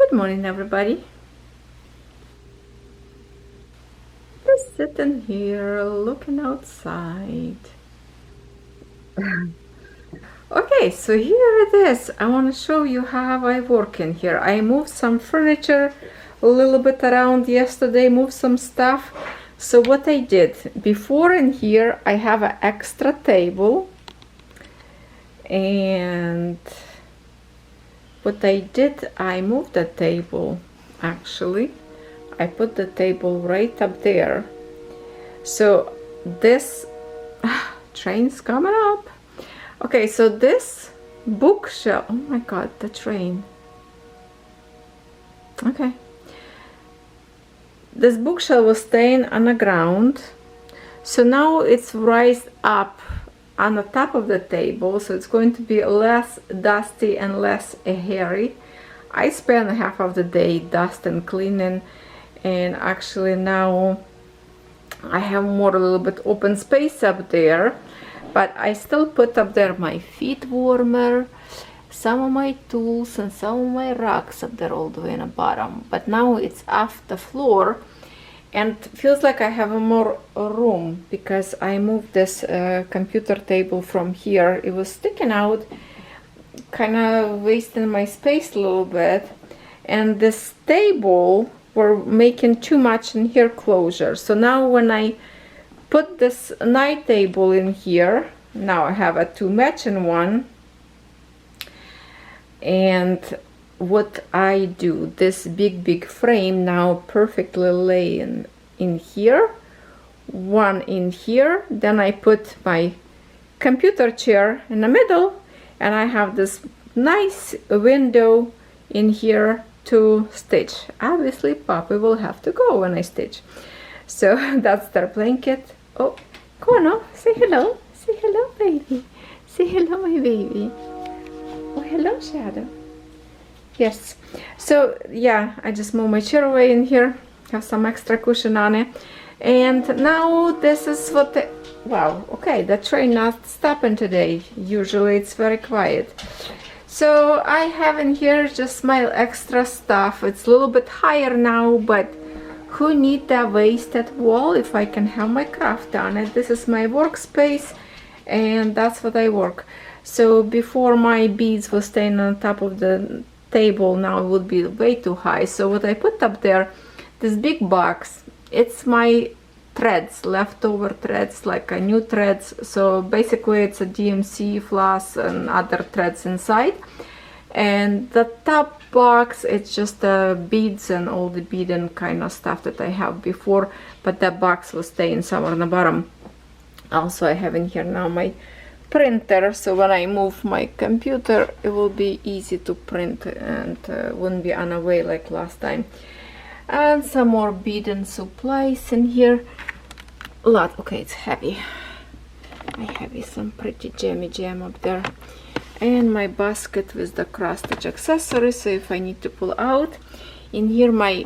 Good morning, everybody. Just sitting here looking outside. Okay, so here it is. I want to show you how I work in here. I moved some furniture a little bit around yesterday, moved some stuff. So what I did, before in here I have an extra table, and what I did, I moved the table. Actually, I put the table right up there. So this train's coming up. Okay, so this bookshelf, oh my god, the train. Okay, this bookshelf was staying on the ground, so now it's raised up on the top of the table, so it's going to be less dusty and less hairy. I spend half of the day dusting, cleaning, and actually now I have more a little bit open space up there, but I still put up there my feet warmer, some of my tools, and some of my rocks up there all the way in the bottom. But now it's off the floor and feels like I have a more room because I moved this computer table from here. It was sticking out, kind of wasting my space a little bit, and this table were making too much in here closure. So now when I put this night table in here, now I have a two matching one. And what I do, this big frame now perfectly lay in here, one in here, then I put my computer chair in the middle, and I have this nice window in here to stitch. Obviously Poppy will have to go when I stitch. So that's their blanket. Oh, Kono, say hello. Say hello, baby. Say hello, my baby. Oh, hello, Shadow. Yes. So yeah, I just moved my chair away in here. Have some extra cushion on it. And now this is what the... Wow, okay, the train not stopping today. Usually it's very quiet. So I have in here just my extra stuff. It's a little bit higher now, but who need that wasted wall if I can have my craft on it? This is my workspace, and that's what I work. So before my beads was staying on top of the table, now it would be way too high. So what I put up there, this big box, it's my threads, leftover threads, like a new threads. So basically it's a DMC floss and other threads inside. And the top box, it's just the beads and all the beading kind of stuff that I have before, but that box will stay in somewhere on the bottom. Also I have in here now my printer, so when I move my computer it will be easy to print and wouldn't be on the way like last time. And some more beading supplies in here. A lot. Okay, it's heavy. I have some pretty jammy jam up there. And my basket with the cross stitch accessories, so if I need to pull out. In here my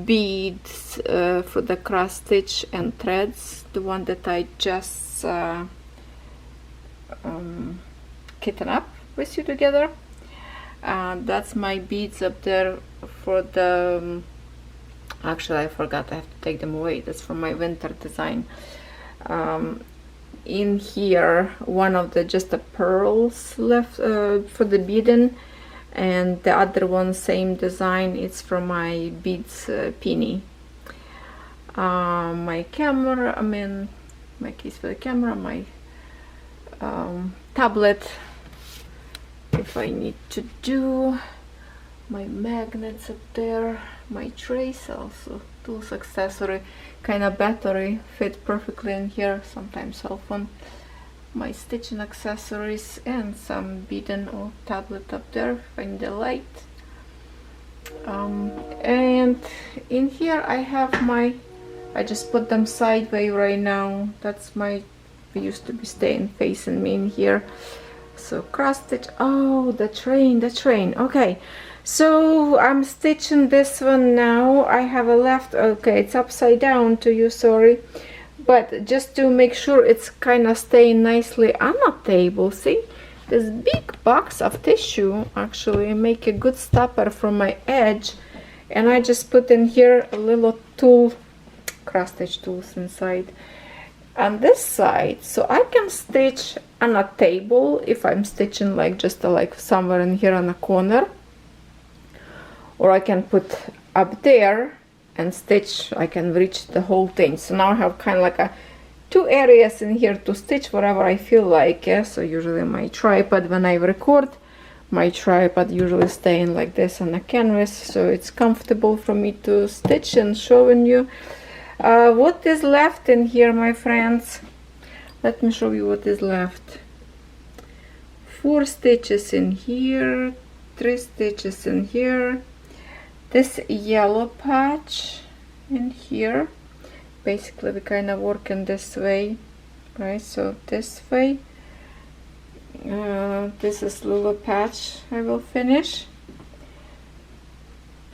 beads for the cross stitch and threads, the one that I just kitten up with you together. That's my beads up there for the actually I forgot, I have to take them away. That's from my winter design. In here one of the just the pearls left for the beading, and the other one same design, it's from my beads penny. My camera, I mean my case for the camera, my tablet if I need to do, my magnets up there, my trace, also tools, accessory, kind of battery fit perfectly in here, sometimes cell phone, my stitching accessories, and some beading or tablet up there if I need a light. And in here I have my, I just put them sideways right now. That's my, used to be staying facing me in here. So cross stitch. Oh, the train. Okay, so I'm stitching this one now. I have a left, okay, it's upside down to you, sorry, but just to make sure it's kind of staying nicely on the table. See, this big box of tissue, actually make a good stopper from my edge, and I just put in here a little tool, cross stitch tools inside on this side, so I can stitch on a table if I'm stitching like just like somewhere in here on a corner, or I can put up there and stitch. I can reach the whole thing. So now I have kind of like a two areas in here to stitch whatever I feel like. Yeah, so usually my tripod, when I record, my tripod usually staying like this on the canvas, so it's comfortable for me to stitch and showing you what is left in here, my friends. Let me show you what is left. 4 stitches in here, 3 stitches in here, this yellow patch in here. Basically we kind of work in this way, right? So this way, this is little patch I will finish,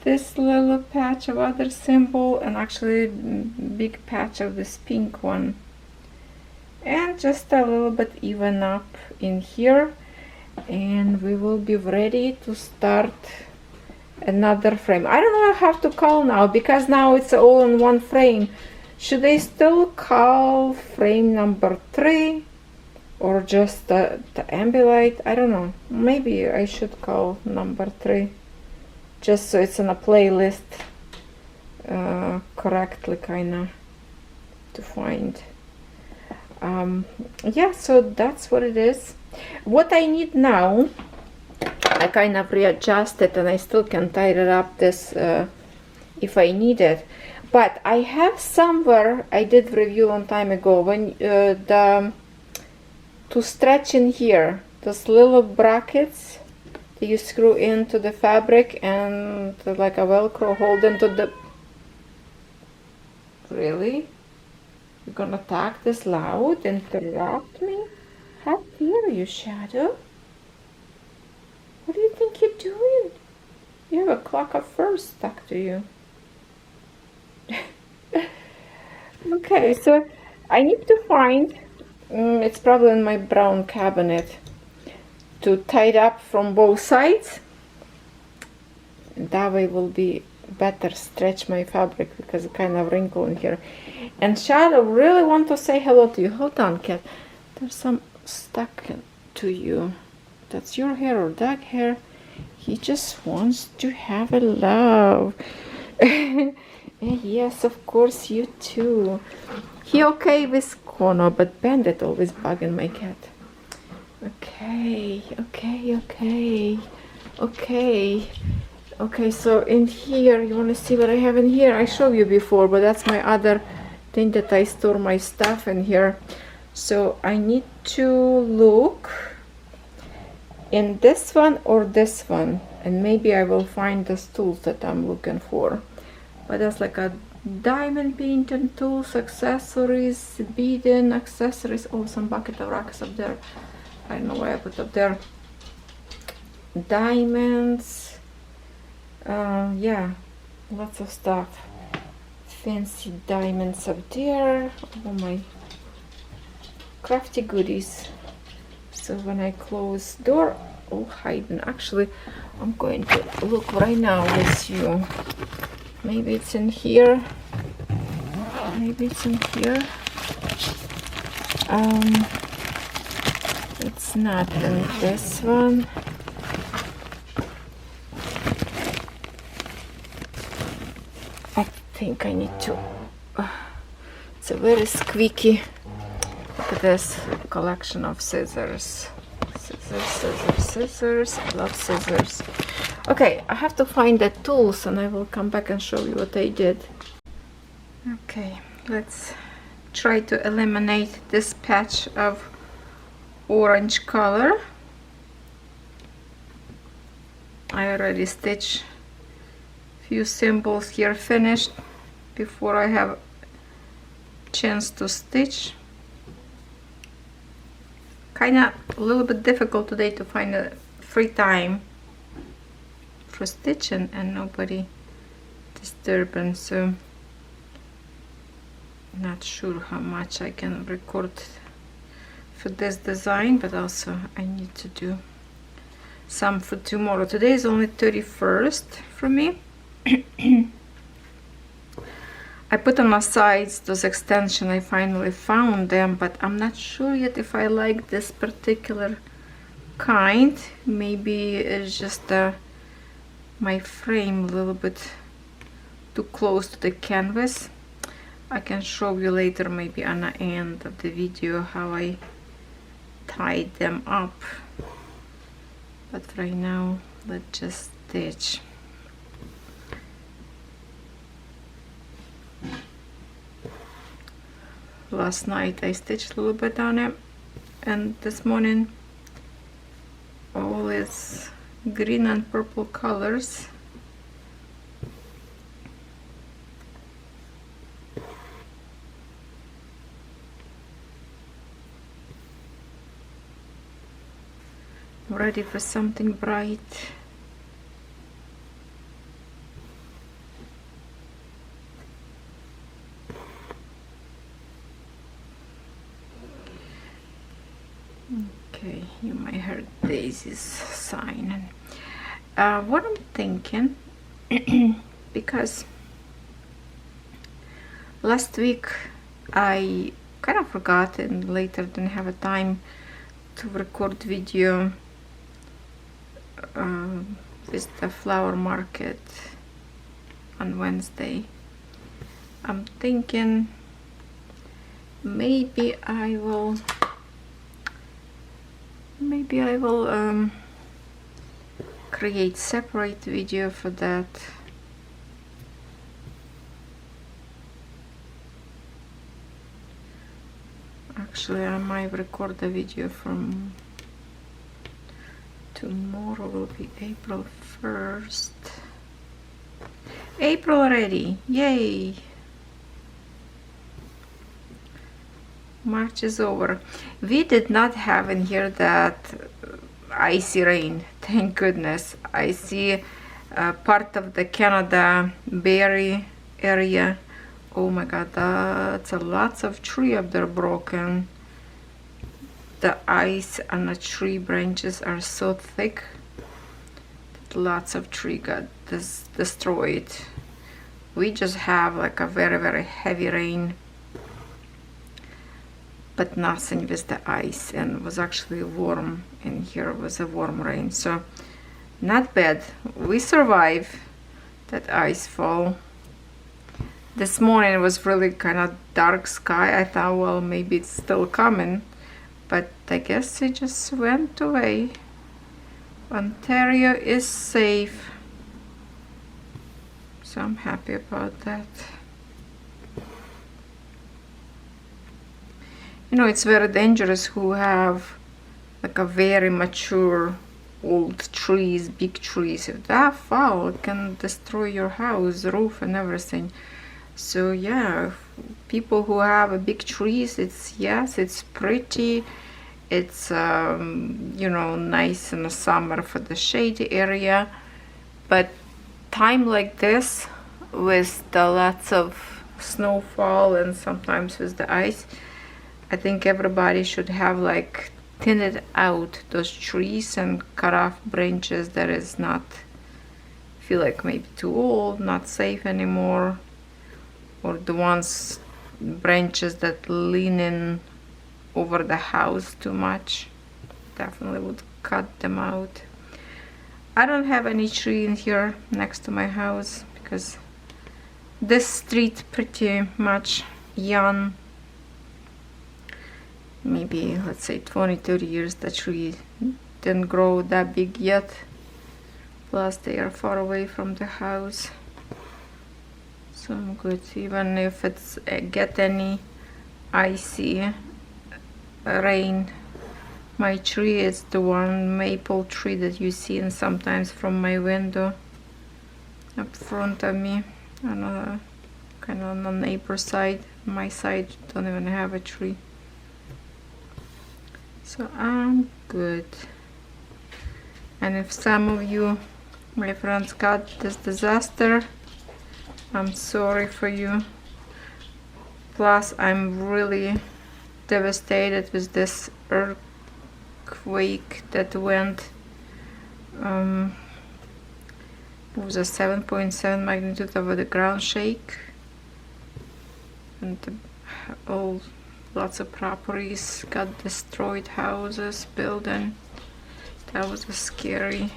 this little patch of other symbol, and actually big patch of this pink one, and just a little bit even up in here, and we will be ready to start another frame. I don't know how to call now, because now it's all in one frame. Should I still call frame number 3 or just the Ambilight? I don't know. Maybe I should call number 3, just so it's in a playlist correctly, kind of to find. Yeah, so that's what it is. What I need now, I kind of readjusted, and I still can tighten up this if I need it. But I have somewhere, I did review a long time ago, when to stretch in here, those little brackets that you screw into the fabric, and like a Velcro hold into the... Really? You're gonna talk this loud, interrupt me? How dare you, Shadow? What do you think you're doing? You have a clock of fur stuck to you. Okay, so I need to find, it's probably in my brown cabinet, to tie it up from both sides. That way will be better stretch my fabric, because it kind of wrinkle in here. And Shadow really want to say hello to you. Hold on, cat. There's some stuck to you. That's your hair or dog hair. He just wants to have a love. Yes, of course, you too. He okay with corner, but Bandit always bugging my cat. Okay, okay, okay, okay. Okay, so in here, you want to see what I have in here? I showed you before, but that's my other thing that I store my stuff in here. So I need to look in this one or this one, and maybe I will find the tools that I'm looking for. But that's like a diamond painting tools, accessories, beading accessories. Oh, some bucket of rocks up there. I don't know why I put up there. Diamonds. Yeah, lots of stuff. Fancy diamonds up there. Oh, my crafty goodies. So when I close door, oh, hiding. Actually, I'm going to look right now with you. Maybe it's in here. Maybe it's in here. It's not in this one. I think I need to. It's a very squeaky. Look at this collection of scissors. Scissors, scissors, scissors. I love scissors. Okay, I have to find the tools, and I will come back and show you what I did. Okay, let's try to eliminate this patch of orange color. I already stitched a few symbols here finished before I have chance to stitch. Kinda a little bit difficult today to find a free time for stitching and nobody disturbing, so not sure how much I can record for this design, but also I need to do some for tomorrow. Today is only 31st for me. I put on the sides those extensions. I finally found them, but I'm not sure yet if I like this particular kind. Maybe it's just my frame a little bit too close to the canvas. I can show you later, maybe on the end of the video, how I tied them up. But right now, let's just stitch. Last night I stitched a little bit on it, and this morning all is green and purple colors. Ready for something bright. Okay, you might hear Daisy's sign. What I'm thinking, because last week I kind of forgot and later didn't have a time to record video with the flower market on Wednesday. I'm thinking maybe I will create separate video for that. Actually, I might record the video from tomorrow. Will be April 1st. April already, yay! March is over. We did not have in here that icy rain, thank goodness. I see part of the Canada Barrie area. Oh my god, that's a lots of tree up there broken. The ice on the tree branches are so thick that lots of tree got destroyed. We just have like a very heavy rain, but nothing with the ice, and it was actually warm in here. It was a warm rain, so not bad. We survived that ice fall. This morning it was really kind of dark sky. I thought, well, maybe it's still coming, but I guess it just went away. Ontario is safe, so I'm happy about that. You know, it's very dangerous who have like a very mature old trees, big trees. If that fall, it can destroy your house, roof and everything. So yeah, people who have a big trees, it's, yes, it's pretty. It's you know, nice in the summer for the shady area, but time like this with the lots of snowfall and sometimes with the ice, I think everybody should have like thinned out those trees and cut off branches that is not, feel like maybe too old, not safe anymore, or the ones, branches that lean in over the house too much. Definitely would cut them out. I don't have any tree in here next to my house because this street pretty much young. Maybe, let's say 20-30 years, the tree didn't grow that big yet. Plus they are far away from the house, so I'm good. Even if it's get any icy rain, my tree is the one maple tree that you see and sometimes from my window up front of me. On kind of on the neighbor side. My side don't even have a tree. So I'm good. And if some of you, my friends, got this disaster, I'm sorry for you. Plus I'm really devastated with this earthquake that went. It was a 7.7 magnitude over the ground shake, and lots of properties got destroyed, houses, building. That was scary.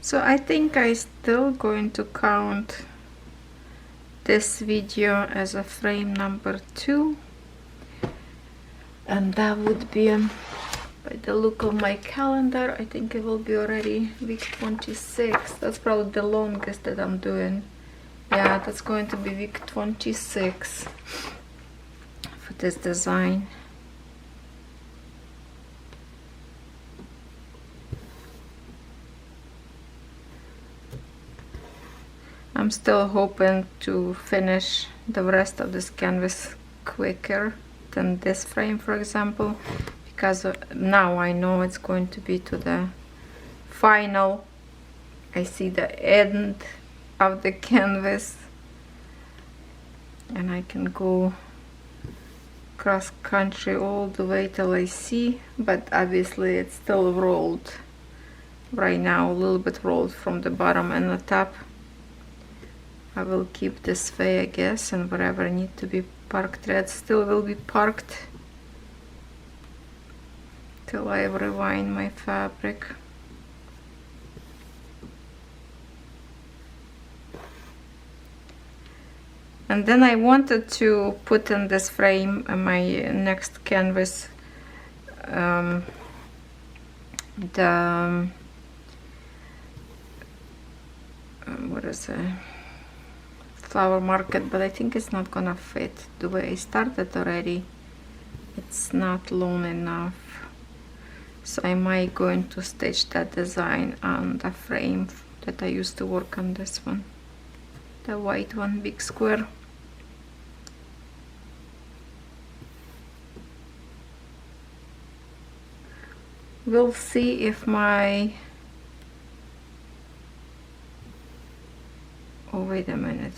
So I think I'm still going to count this video as a frame number 2, and that would be, by the look of my calendar, I think it will be already week 26. That's probably the longest that I'm doing. Yeah, that's going to be week 26 for this design. I'm still hoping to finish the rest of this canvas quicker than this frame, for example, because now I know it's going to be to the final. I see the end of the canvas, and I can go cross country all the way till I see, but obviously it's still rolled right now, a little bit rolled from the bottom and the top. I will keep this way, I guess, and wherever I need to be parked, threads still will be parked till I rewind my fabric. And then I wanted to put in this frame my next canvas, what is it? Flower market, but I think it's not gonna fit the way I started already. It's not long enough, so I might going to stitch that design on the frame that I used to work on. This one, the white one, big square. We'll see if my, oh wait a minute,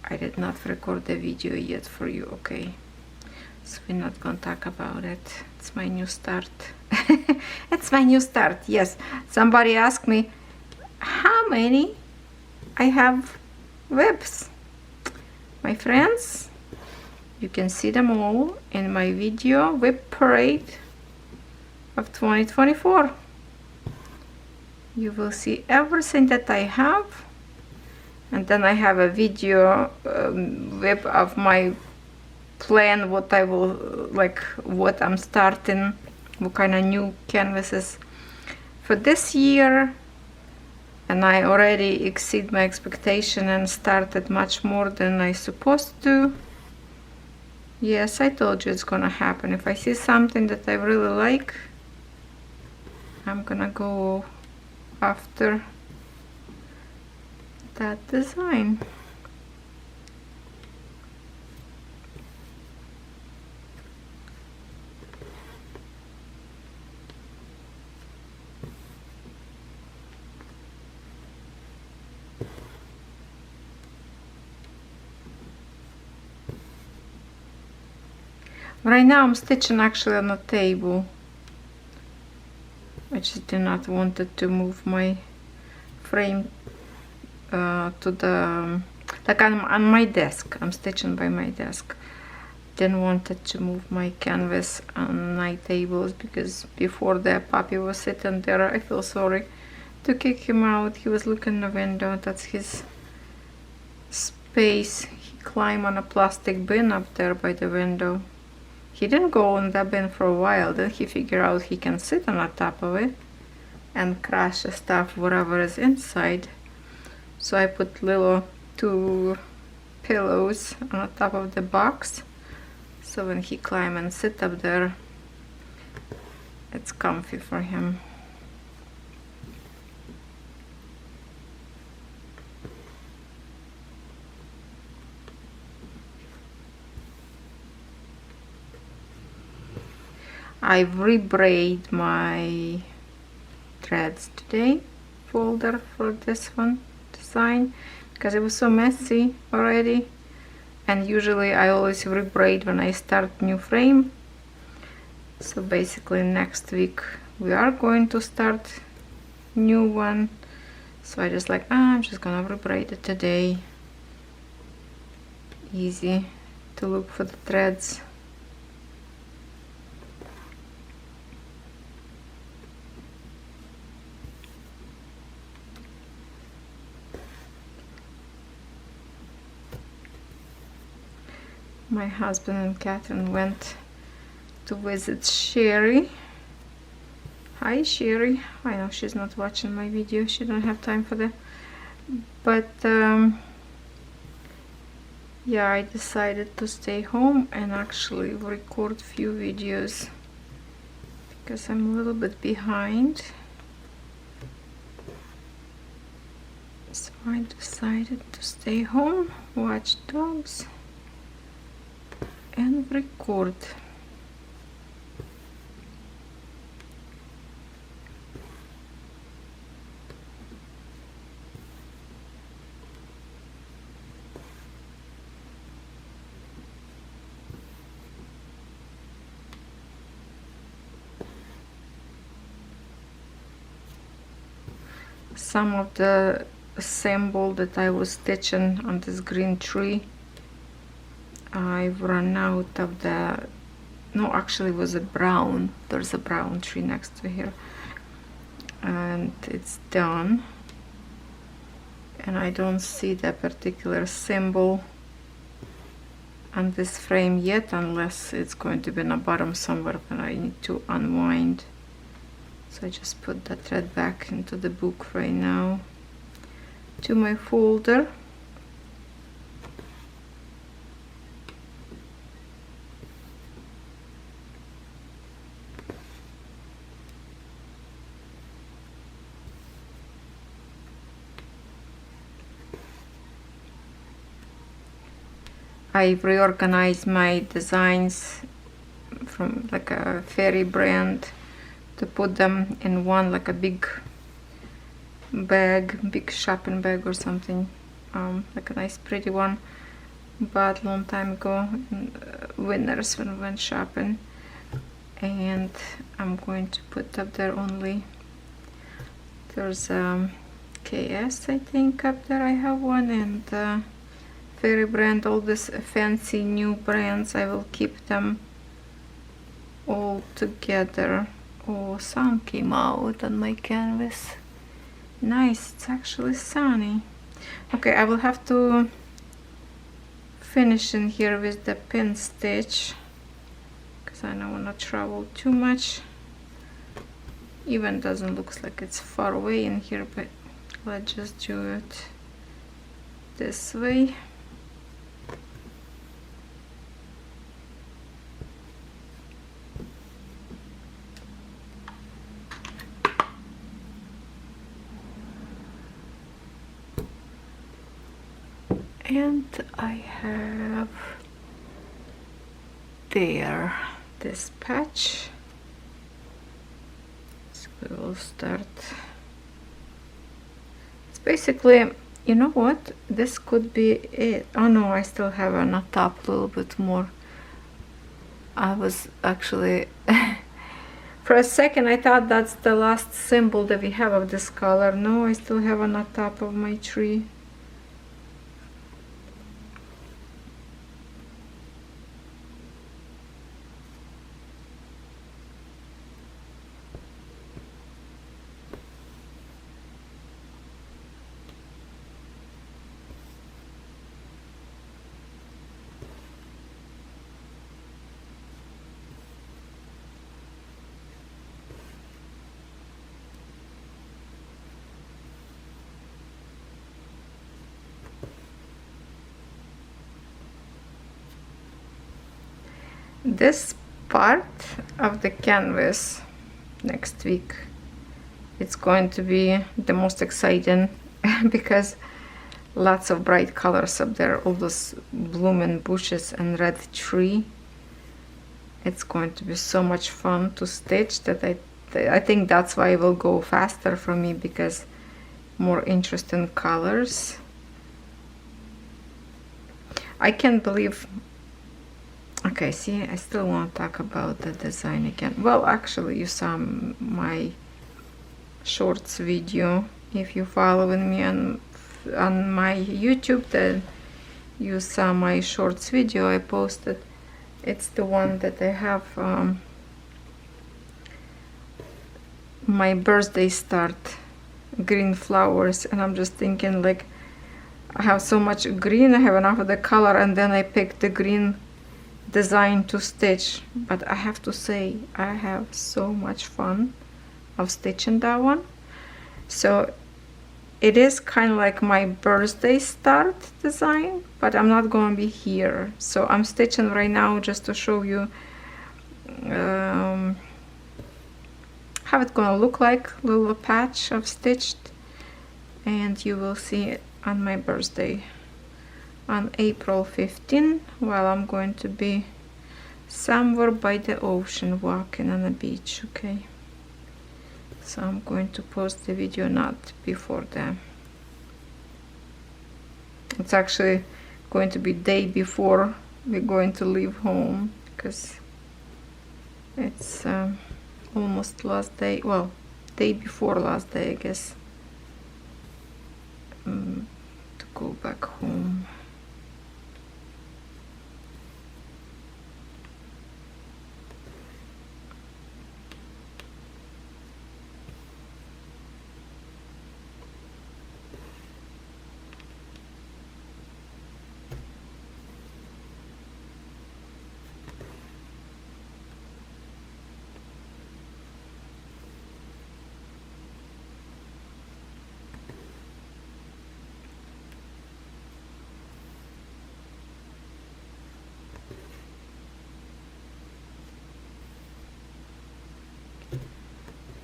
I did not record the video yet for you. Okay, so we're not gonna talk about it. It's my new start. It's my new start. Yes, somebody asked me how many I have webs. My friends, you can see them all in my video web parade of 2024. You will see everything that I have. And then I have a video web of my plan, what I will, like, what I'm starting, what kind of new canvases for this year. And I already exceed my expectation and started much more than I supposed to. Yes, I told you it's gonna happen. If I see something that I really like, I'm gonna go after that design. Right now I'm stitching actually on a table. I just did not wanted to move my frame to the, like on my desk. I'm stitching by my desk. Didn't wanted to move my canvas on my tables, because before the puppy was sitting there, I feel sorry to kick him out. He was looking in the window. That's his space. He climbed on a plastic bin up there by the window. He didn't go on that bin for a while. Then he figured out he can sit on the top of it and crush the stuff, whatever is inside. So I put little two pillows on the top of the box, so when he climb and sit up there, it's comfy for him. I've rebraid my threads today folder for this one design because it was so messy already, and usually I always rebraid when I start new frame. So basically next week we are going to start new one, so I just like, I'm just gonna rebraid it today. Easy to look for the threads. My husband and Catherine went to visit Sherry. Hi Sherry. I know she's not watching my video, she don't have time for that, but yeah, I decided to stay home and actually record few videos because I'm a little bit behind. So I decided to stay home, watch dogs and record. Some of the symbol that I was stitching on this green tree, I've run out of the, no, actually it was a brown, there's a brown tree next to here, and it's done, and I don't see that particular symbol on this frame yet, unless it's going to be in the bottom somewhere that I need to unwind. So I just put that thread back into the book right now, to my folder. I've reorganized my designs from like a fairy brand to put them in one, like a big bag, big shopping bag or something, like a nice pretty one. But long time ago in Winners when we went shopping, and I'm going to put up there only. There's KS, I think, up there. I have one, and fairy brand, all these fancy new brands, I will keep them all together. Oh, sun came out on my canvas. Nice, it's actually sunny. Okay, I will have to finish in here with the pin stitch because I don't want to travel too much. Even doesn't look like it's far away in here, but let's just do it this way. And I have there this patch, so we will start. It's basically, you know what, this could be it. Oh no, I still have on the top a little bit more. I was actually for a second I thought that's the last symbol that we have of this color. No, I still have on the top of my tree. this part of the canvas next week, it's going to be the most exciting because lots of bright colors up there, all those blooming bushes and red tree. It's going to be so much fun to stitch that I think that's why it will go faster for me, because more interesting colors. I can't believe. Okay, see, I still want to talk about the design again. Well, actually, you saw my shorts video. If you following me on my YouTube, then you saw my shorts video I posted. It's the one that I have my birthday start green flowers, and I'm just thinking, like, I have so much green, I have enough of the color, and then I picked the green design to stitch. But I have to say, I have so much fun of stitching that one. So it is kind of like my birthday start design, but I'm not going to be here. So I'm stitching right now just to show you how it's going to look like, little patch of stitched, and you will see it on my birthday on April 15, while I'm going to be somewhere by the ocean walking on the beach. Okay, so I'm going to post the video not before that. It's actually going to be day before we're going to leave home, because it's almost last day, well, day before last day, I guess, to go back home.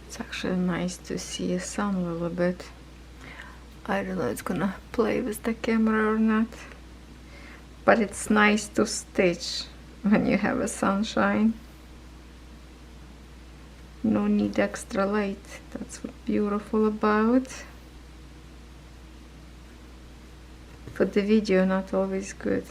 It's actually nice to see the sun a little bit. I don't know if it's gonna play with the camera or not, but it's nice to stitch when you have a sunshine. No need extra light. That's what's beautiful about. For the video, not always good.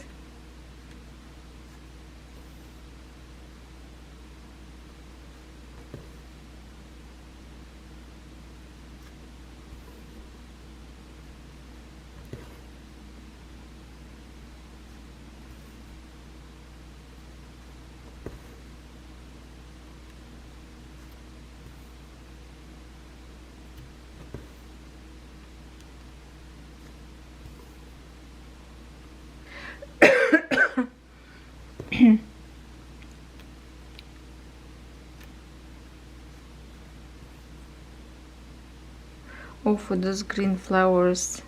Oh, for those green flowers,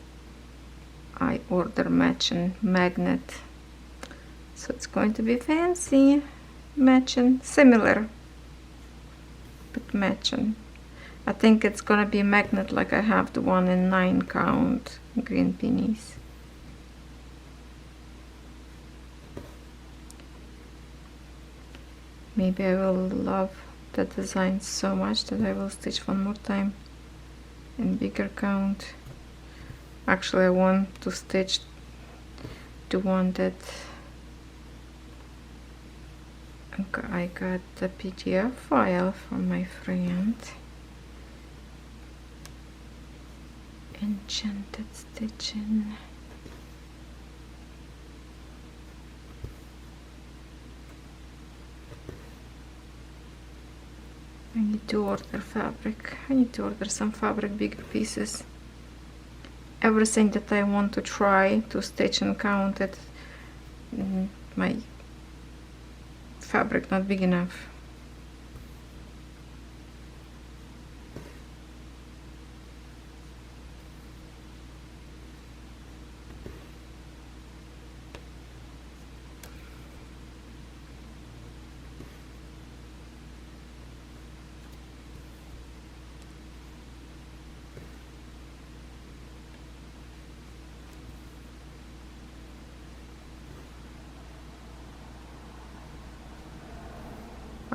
I order matching magnet. So it's going to be fancy, matching, similar, but matching. I think it's gonna be magnet like I have the one in 9 count green pennies. Maybe I will love the design so much that I will stitch one more time in bigger count. Actually, I want to stitch the one that I got the PDF file from my friend. Enchanted Stitching. I need to order fabric. I need to order some fabric, bigger pieces. Everything that I want to try to stitch and count it, my fabric not big enough.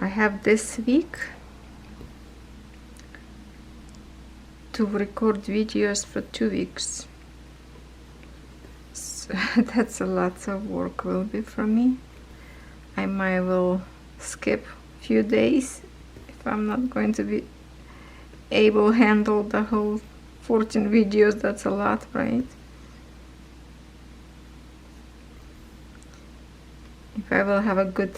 I have this week to record videos for 2 weeks. So that's a lot of work will be for me. I might will skip a few days if I'm not going to be able to handle the whole 14 videos. That's a lot, right? If I will have a good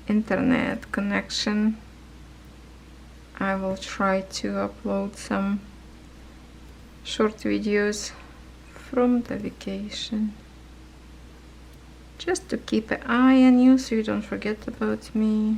internet connection, I will try to upload some short videos from the vacation, just to keep an eye on you so you don't forget about me.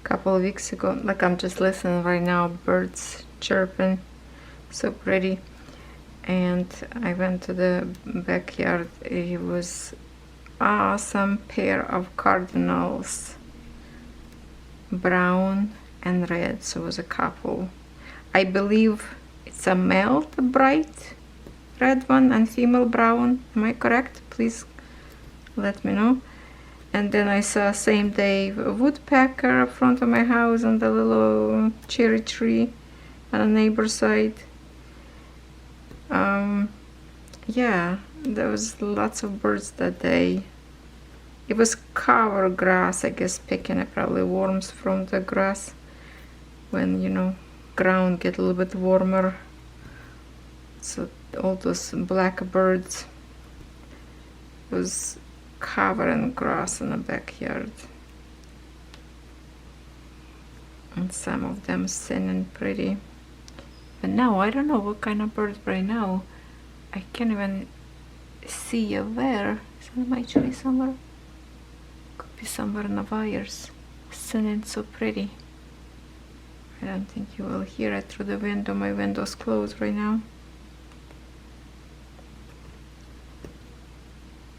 Couple of weeks ago, like I'm just listening right now, birds chirping, so pretty. And I went to the backyard. It was awesome pair of cardinals, brown and red. So it was a couple. I believe it's a male, the bright red one, and female brown. Am I correct? Please let me know. And then I saw same day a woodpecker up front of my house and the little cherry tree on the neighbor's side. Yeah, there was lots of birds that day. It was cover grass, I guess, picking up probably worms from the grass when, you know, ground get a little bit warmer. So all those black birds was covering grass in the backyard, and some of them singing pretty. But now I don't know what kind of bird right now. I can't even see where. Is it my tree somewhere? Could be somewhere in the wires, singing so pretty. I don't think you will hear it through the window. My window's closed right now.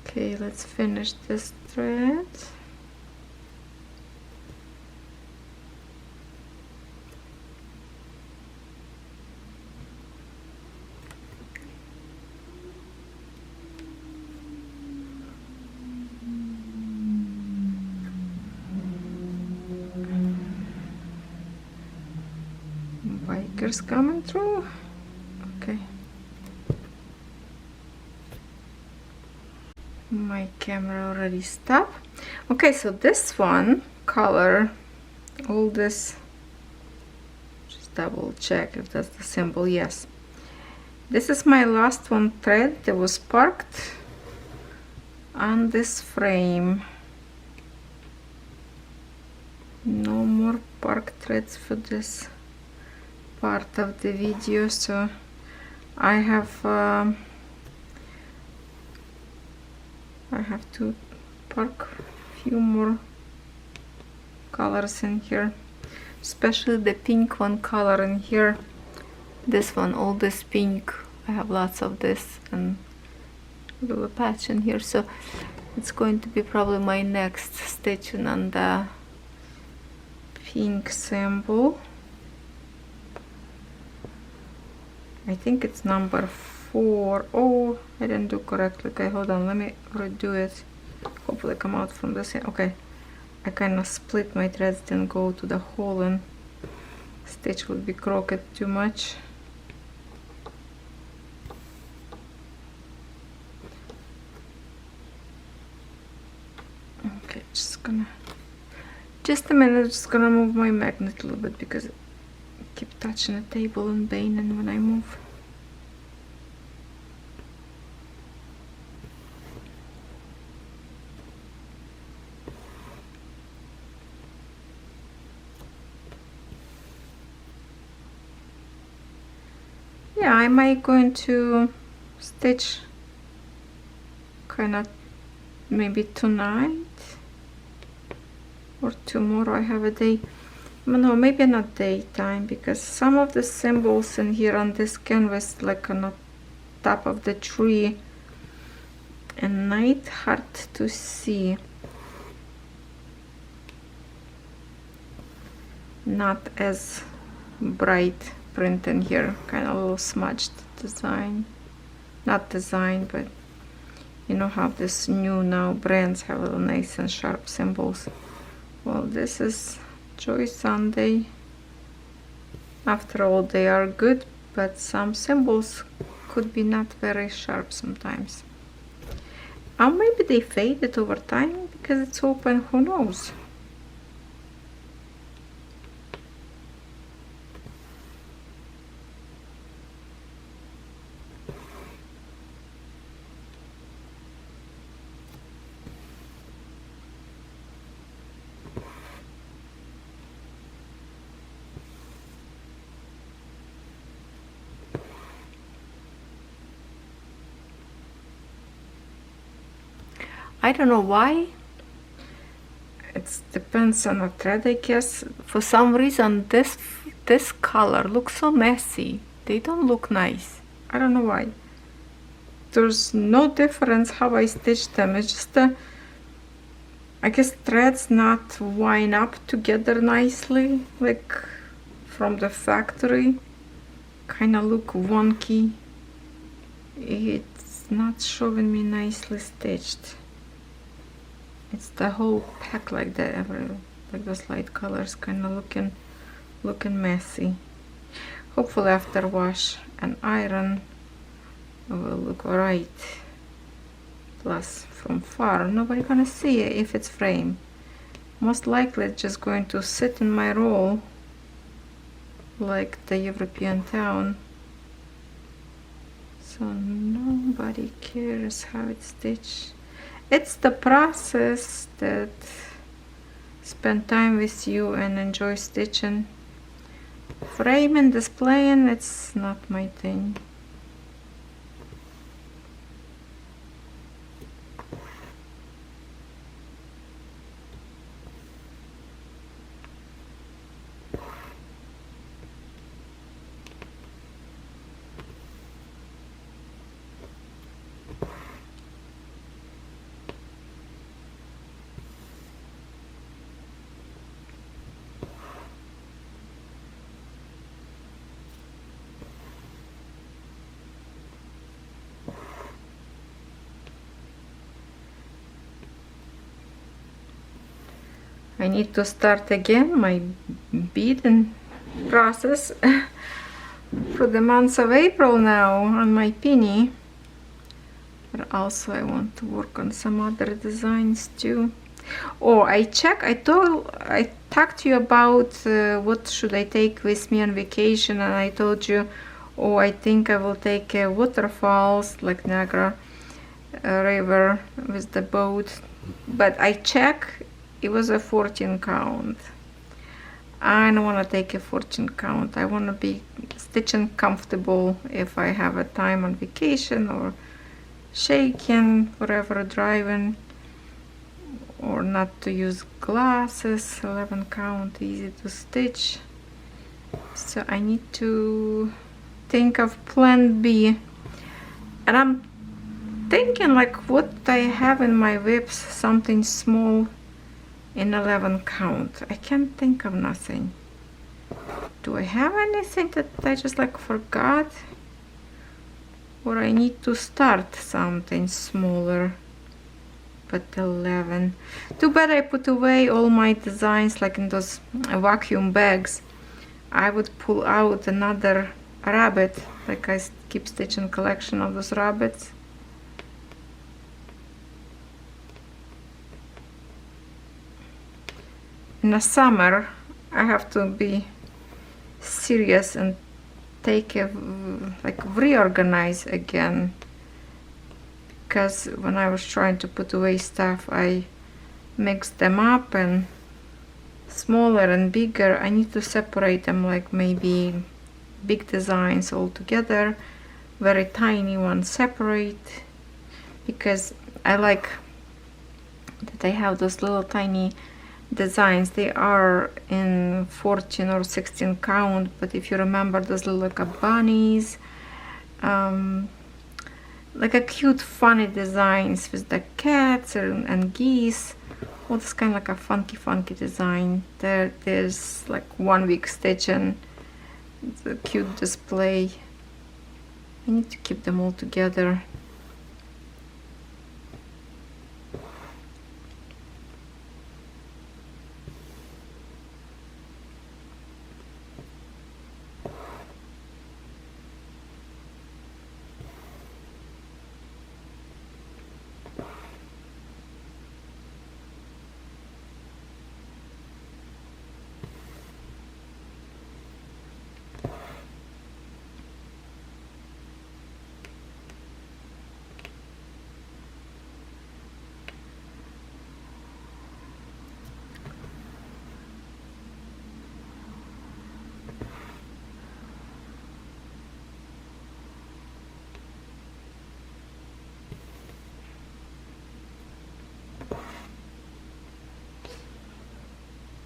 Okay, let's finish this thread. Bikers coming through. Okay. My camera already stopped. Okay, so this one color, all this, just double check if that's the symbol. Yes, this is my last one thread that was parked on this frame. No more park threads for this part of the video, so I have to park a few more colors in here, especially the pink one color in here. This one, all this pink, I have lots of this, and a little patch in here, so it's going to be probably my next stitching on the pink symbol. I think it's number 4. Oh, I didn't do correctly. Okay, hold on, let me redo it. Hopefully come out from this end. Okay, I kind of split my threads, didn't go to the hole, and stitch would be crooked too much. Okay, just a minute, just gonna move my magnet a little bit because I keep touching the table and banging when I move. Yeah, I might going to stitch kind of maybe tonight or tomorrow. I have a day, no, maybe not daytime, because some of the symbols in here on this canvas, like on the top of the tree, and night, hard to see. Not as bright print in here, kind of a little smudged design. Not design, but you know how this new now brands have little nice and sharp symbols. Well, this is Joy Sunday. After all, they are good, but some symbols could be not very sharp sometimes. Or maybe they faded over time because it's open, who knows? I don't know why. It depends on the thread, I guess. For some reason this color looks so messy. They don't look nice. I don't know why. There's no difference how I stitch them. It's just I guess threads not wind up together nicely, like from the factory. Kind of look wonky. It's not showing me nicely stitched. It's the whole pack like that, like those light colors kind of looking messy. Hopefully after wash and iron it will look alright. Plus from far nobody gonna see it if it's framed. Most likely it's just going to sit in my roll like the European town. So nobody cares how it's stitched. It's the process that spend time with you and enjoy stitching. Framing, displaying, it's not my thing. I need to start again my beading process for the month of April now on my penny. But also I want to work on some other designs too. Oh, I talked to you about what should I take with me on vacation, and I told you, oh, I think I will take waterfalls like Niagara River with the boat. But I checked. It was a 14 count. I don't want to take a 14 count. I want to be stitching comfortable if I have a time on vacation or shaking, whatever, driving, or not to use glasses. 11 count, easy to stitch. So I need to think of plan B. And I'm thinking like what I have in my whips, something small in 11 count. I can't think of nothing. Do I have anything that I just like forgot? Or I need to start something smaller? But 11. Too bad I put away all my designs like in those vacuum bags. I would pull out another rabbit, like I keep stitching collection of those rabbits. In the summer I have to be serious and take a reorganize again, because when I was trying to put away stuff I mixed them up, and smaller and bigger I need to separate them, like maybe big designs all together, very tiny ones separate, because I like that I have those little tiny designs. They are in 14 or 16 count, but if you remember those little like bunnies, like a cute funny designs with the cats and geese, all this kind of like a funky design. There's like 1 week stitching. It's a cute display. I need to keep them all together.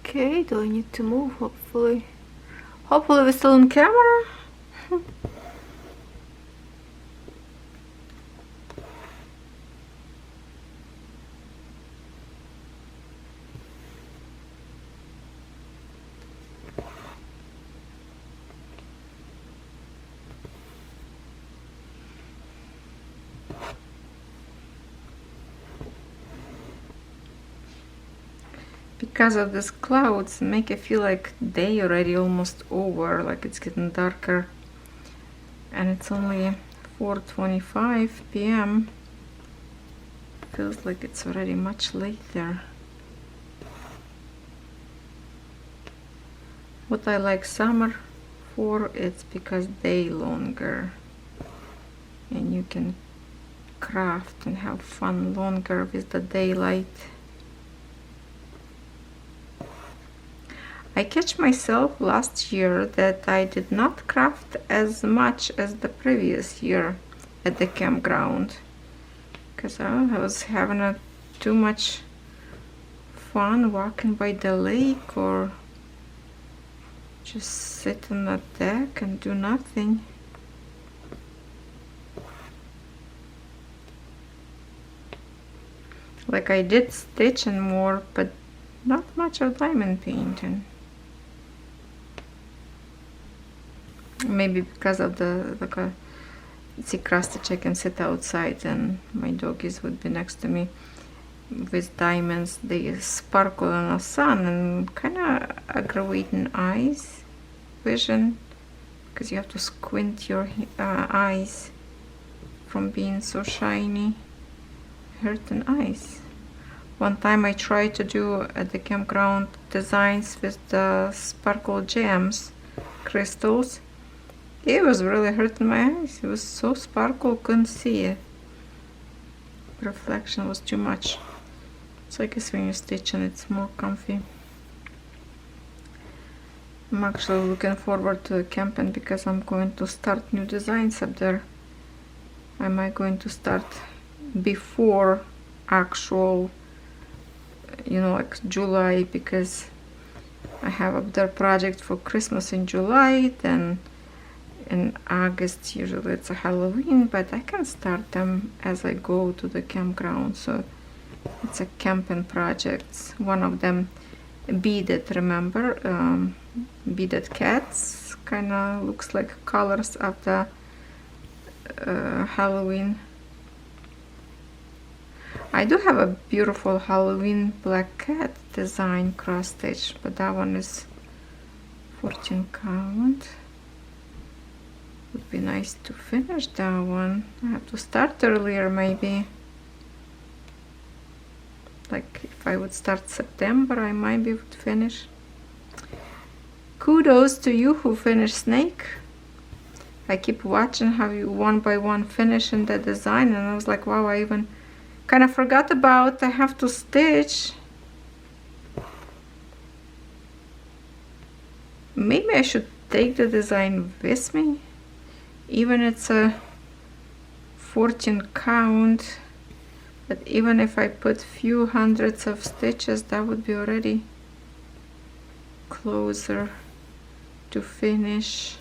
Okay, do I need to move? Hopefully we're still on camera. Because of these clouds, make it feel like day already almost over, like it's getting darker, and it's only 4:25 p.m. Feels like it's already much later. What I like summer for, it's because day longer and you can craft and have fun longer with the daylight. I catch myself last year that I did not craft as much as the previous year at the campground, because I was having too much fun walking by the lake or just sit on the deck and do nothing. Like I did stitching more, but not much of diamond painting. Maybe because of the see cross stitch, I can sit outside and my doggies would be next to me. With diamonds, they sparkle in the sun and kind of aggravating eyes vision, because you have to squint your eyes from being so shiny, hurting eyes. One time I tried to do at the campground designs with the sparkle gems crystals. It was really hurting my eyes. It was so sparkle, couldn't see it. Reflection was too much. So I guess when you stitch and it's more comfy. I'm actually looking forward to camping because I'm going to start new designs up there. Am I going to start before actual, you know, like July, because I have up there project for Christmas in July, then in August usually it's a Halloween, but I can start them as I go to the campground. So it's a camping projects. One of them beaded, remember, beaded cats, kind of looks like colors of the Halloween. I do have a beautiful Halloween black cat design cross stitch, but that one is 14 count. Would be nice to finish that one. I have to start earlier maybe. Like if I would start September, I might be able to finish. Kudos to you who finished Snake. I keep watching how you one by one finish in the design, and I was like, wow, I even kind of forgot about I have to stitch. Maybe I should take the design with me, even it's a 14 count. But even if I put few hundreds of stitches, that would be already closer to finish.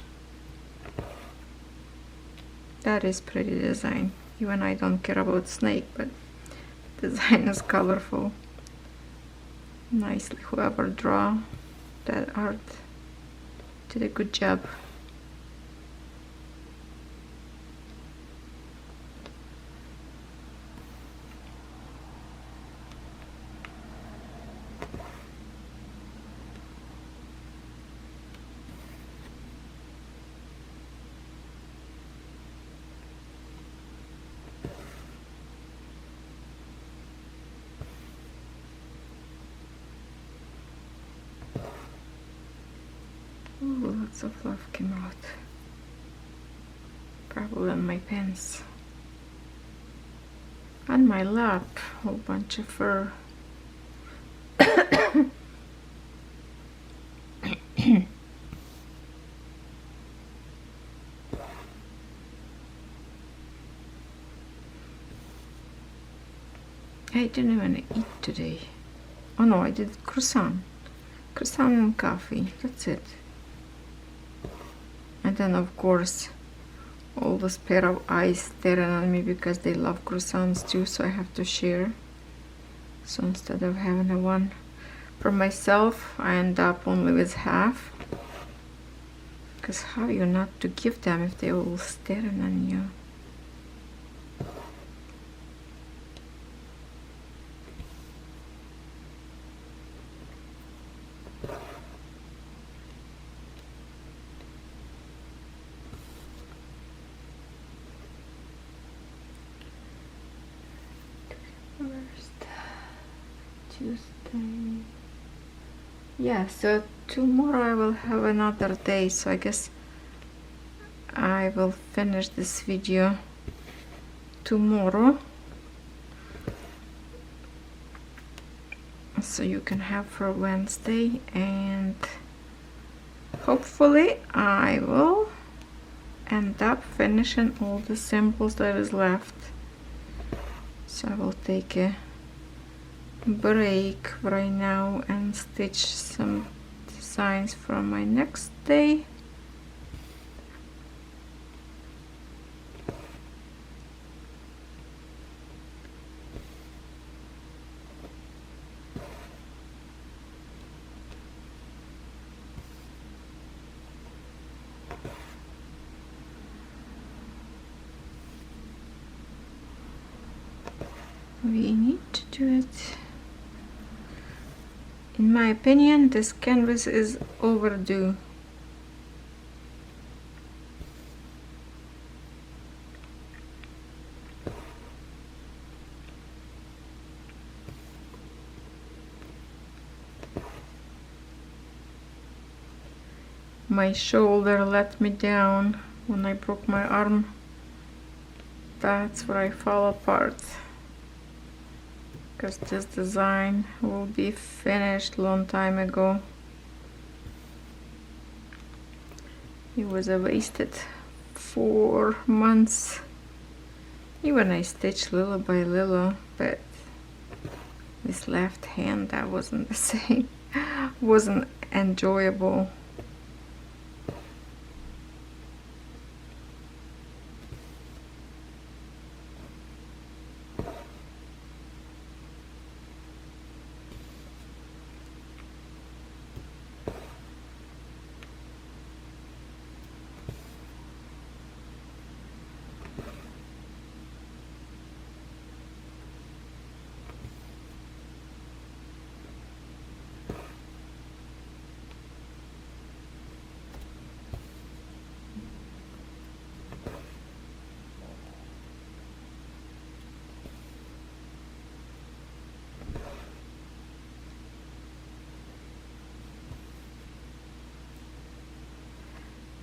That is pretty design. Even I don't care about snake, but design is colorful. Nicely, whoever draw that art did a good job. Ooh, lots of love came out. Probably on my pants. On my lap, a whole bunch of fur. I didn't even eat today. Oh no, I did croissant. Croissant and coffee, that's it. And then of course all this pair of eyes staring at me because they love croissants too, so I have to share. So instead of having a one for myself, I end up only with half. Because how are you not to give them if they're all staring at you? Tuesday. Yeah, so tomorrow I will have another day, so I guess I will finish this video tomorrow, so you can have for Wednesday, and hopefully I will end up finishing all the symbols that is left. So I will take a break right now and stitch some designs for my next day. We need to do it. In my opinion, this canvas is overdue. My shoulder let me down when I broke my arm. That's where I fall apart. Because this design will be finished long time ago. It was a wasted 4 months. Even I stitched little by little, but this left hand, that wasn't the same. Wasn't enjoyable.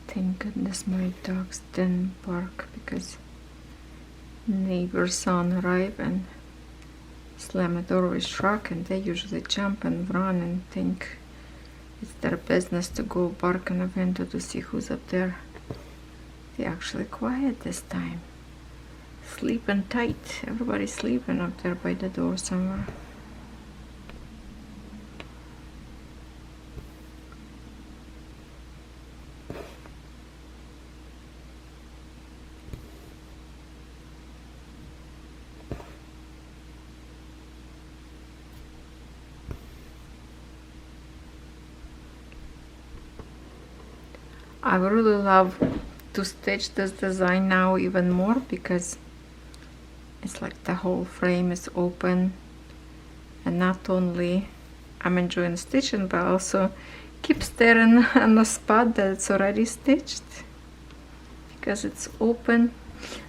Thank goodness my dogs didn't bark, because neighbor's son arrived and slam the door with truck, and they usually jump and run and think it's their business to go bark on a window to see who's up there. They're actually quiet this time. Sleeping tight. Everybody's sleeping up there by the door somewhere. I really love to stitch this design now even more because it's like the whole frame is open, and not only I'm enjoying stitching, but also keep staring on the spot that it's already stitched because it's open.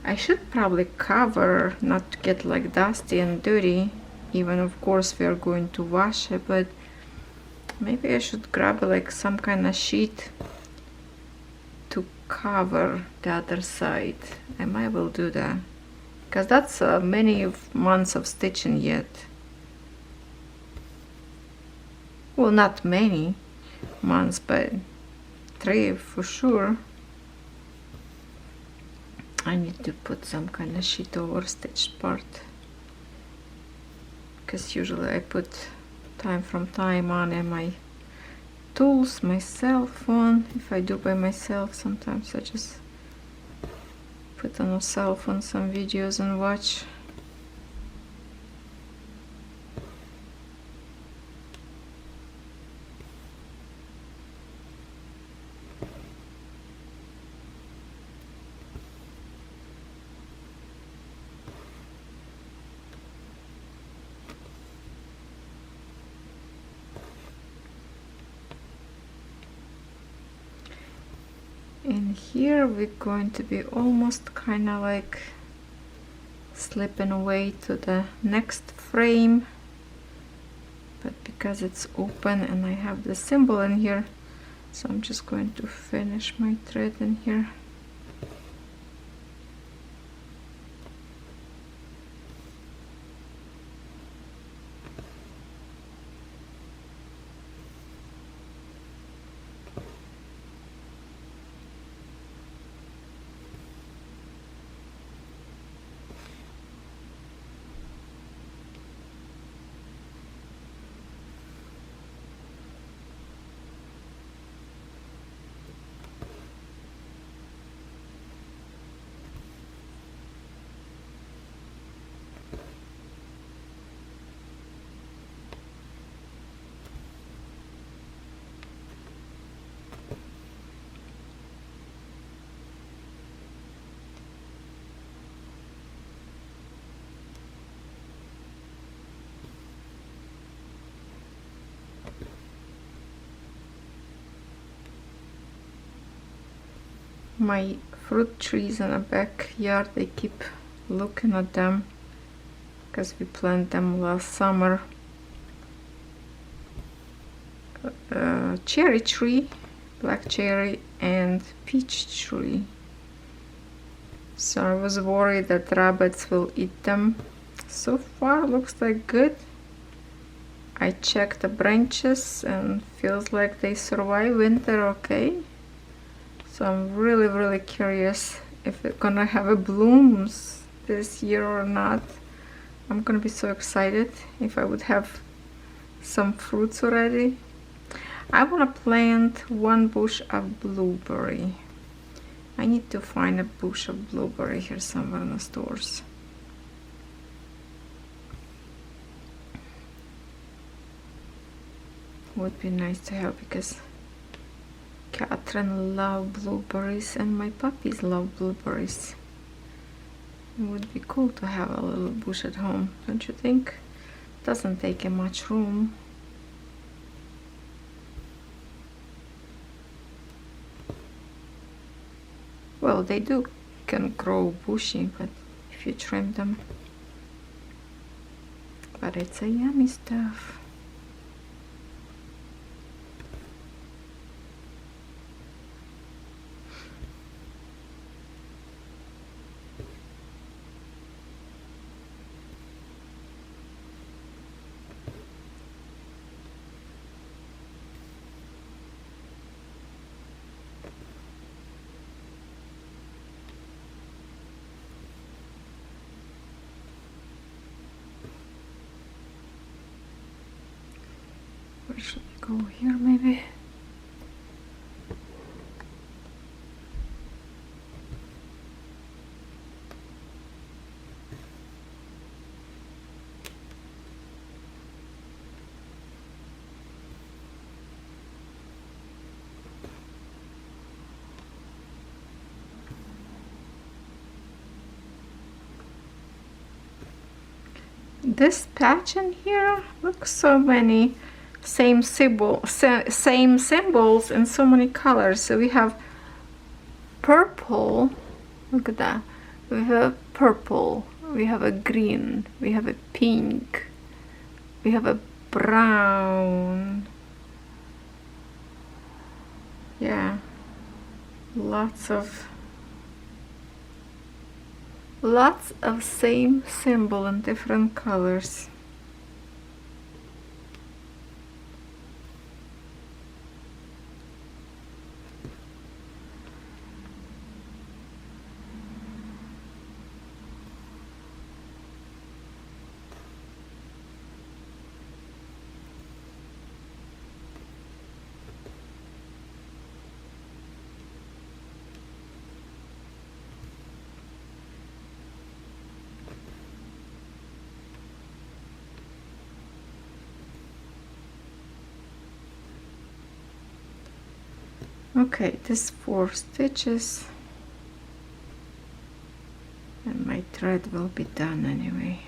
I should probably cover not to get like dusty and dirty, even of course we are going to wash it, but maybe I should grab like some kind of sheet to cover the other side. I might well do that because that's many months of stitching yet. Well, not many months, but 3 for sure. I need to put some kind of sheet over stitched part because usually I put time from time on in my tools, my cell phone. If I do by myself, sometimes I just put on a cell phone some videos and watch. And here we're going to be almost kind of like slipping away to the next frame, but because it's open and I have the symbol in here, so I'm just going to finish my thread in here. My fruit trees in the backyard, I keep looking at them because we planted them last summer. Cherry tree, black cherry, and peach tree. So I was worried that rabbits will eat them. So far looks like good. I checked the branches and feels like they survive winter okay. So I'm really curious if it's gonna have a blooms this year or not. I'm gonna be so excited if I would have some fruits already. I wanna plant 1 bush of blueberry. I need to find a bush of blueberry here somewhere in the stores. Would be nice to have because Catherine loves blueberries and my puppies love blueberries. It would be cool to have a little bush at home, don't you think? Doesn't take much room. Well, they can grow bushy, but if you trim them. But it's a yummy stuff. Where should I go? Here maybe? This patch in here, look, so many same symbols in so many colors. So we have purple, look at that, we have purple, we have a green, we have a pink, we have a brown, yeah, lots of same symbol in different colors. Okay, this 4 stitches and my thread will be done anyway.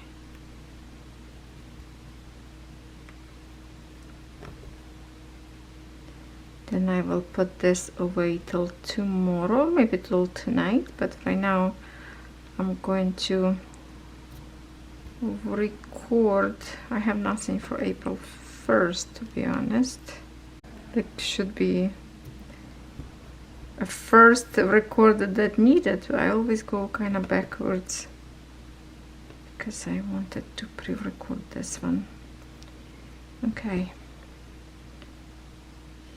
Then I will put this away till tomorrow, maybe till tonight, but right now I'm going to record. I have nothing for April 1st, to be honest. It should be a first recorded that needed. I always go kind of backwards because I wanted to pre-record this one. Okay,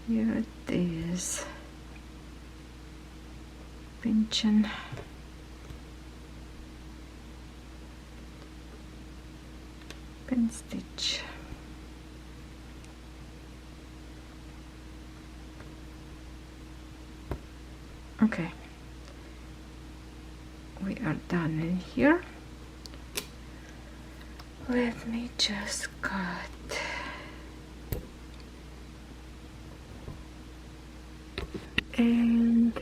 here it is. Pinch pin stitch. Okay, we are done in here. Let me just cut. And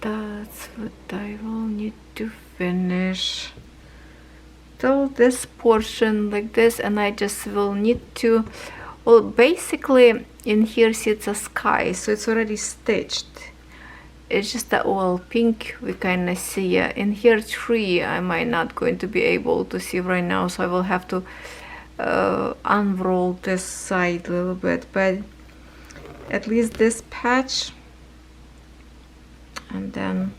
that's what I will need to finish. Till this portion like this, and I just will need to, well, basically in here see it's a sky, so it's already stitched. It's just that, well, pink we kind of see. In here tree I might not going to be able to see right now, so I will have to unroll this side a little bit, but at least this patch, and then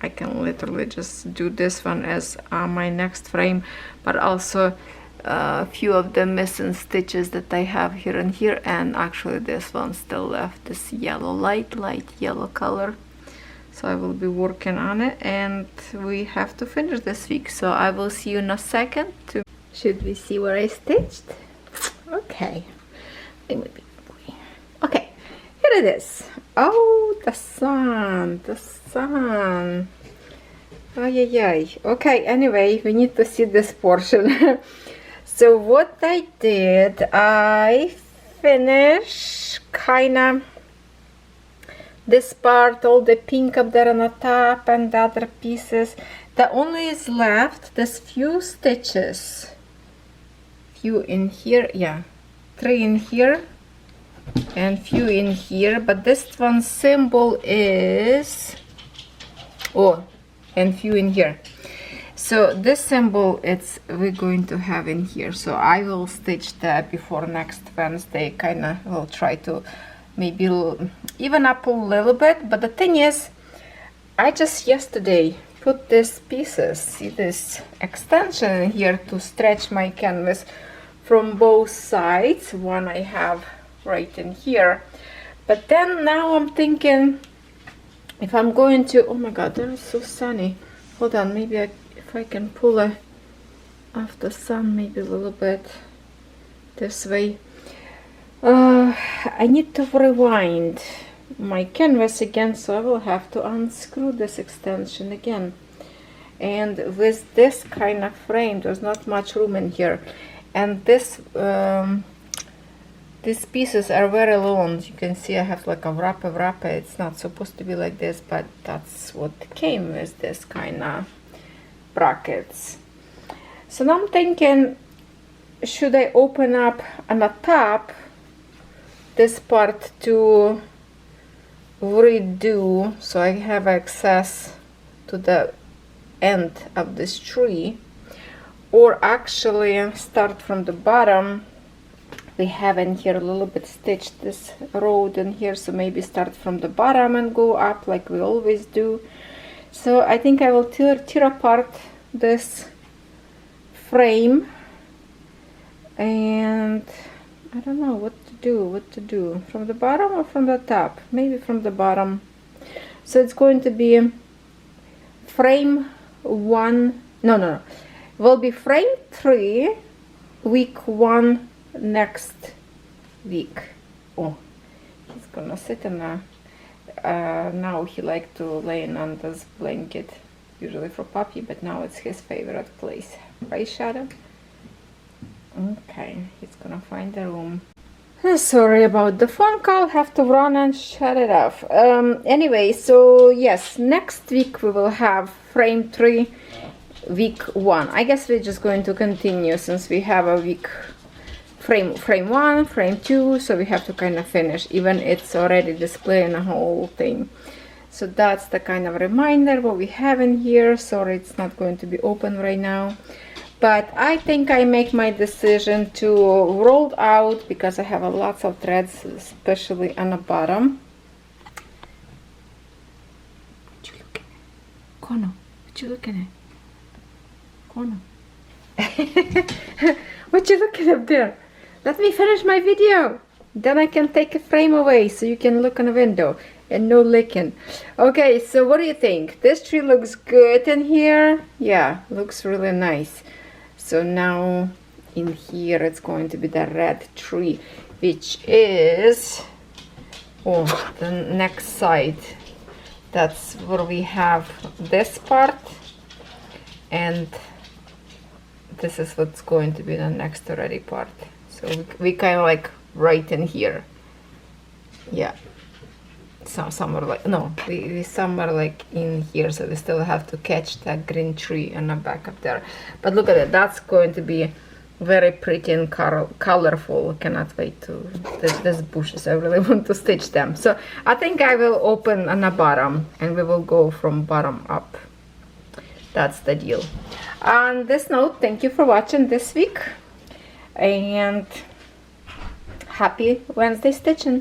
I can literally just do this one as my next frame, but also a few of the missing stitches that I have here and here, and actually this one still left, this yellow, light yellow color. So I will be working on it, and we have to finish this week, so I will see you in a second. Should we see where I stitched? Okay, okay, here it is. Oh, the sun. Ay. Okay, anyway, we need to see this portion. So what I did, I finished kinda this part, all the pink up there on the top and the other pieces. The only is left this few stitches, few in here, yeah, 3 in here and few in here, but this one symbol is, oh, and few in here. So this symbol it's we're going to have in here, so I will stitch that before next Wednesday. Kind of will try to maybe even up a little bit, but the thing is, I just yesterday put these pieces, see this extension in here to stretch my canvas from both sides. One I have right in here, but then now I'm thinking if I'm going to, oh my god, that is so sunny. Hold on, maybe if I can pull it off the sun maybe a little bit. this way. I need to rewind my canvas again, so I will have to unscrew this extension again. And with this kind of frame, there's not much room in here, and this these pieces are very long. As you can see, I have like a wrapper. It's not supposed to be like this, but that's what came with this kind of brackets. So now I'm thinking, should I open up on the top this part to redo so I have access to the end of this tree, or actually start from the bottom? We have in here a little bit stitched this road in here, so maybe start from the bottom and go up like we always do. So I think I will tear apart this frame, and I don't know what to do, from the bottom or from the top. Maybe from the bottom. So it's going to be frame 1, no, will be frame 3, week 1 next week. Oh, he's gonna sit in a now he like to lay on this blanket, usually for puppy, but now it's his favorite place, right, Shadow? Okay, he's gonna find a room. Sorry about the phone call, have to run and shut it off. Anyway, so yes, next week we will have frame 3, week 1. I guess we're just going to continue, since we have a week frame 1, frame 2, so we have to kind of finish, even it's already displaying the whole thing. So that's the kind of reminder what we have in here. Sorry, it's not going to be open right now, but I think I make my decision to roll out, because I have lots of threads, especially on the bottom. What you looking at? Kono, what you looking at? Kono. What you looking up there? Let me finish my video. Then I can take a frame away so you can look in the window and no licking. Okay, so what do you think? This tree looks good in here. Yeah, looks really nice. So now in here it's going to be the red tree, which is the next side. That's where we have this part, and this is what's going to be the next ready part. So we kind of like right in here. Yeah, somewhere like, no, we somewhere like in here, so we still have to catch that green tree on the back up there. But look at it, that's going to be very pretty and colorful. Cannot wait to these bushes. I really want to stitch them. So I think I will open on the bottom and we will go from bottom up. That's the deal. On this note, thank you for watching this week, and happy Wednesday stitching.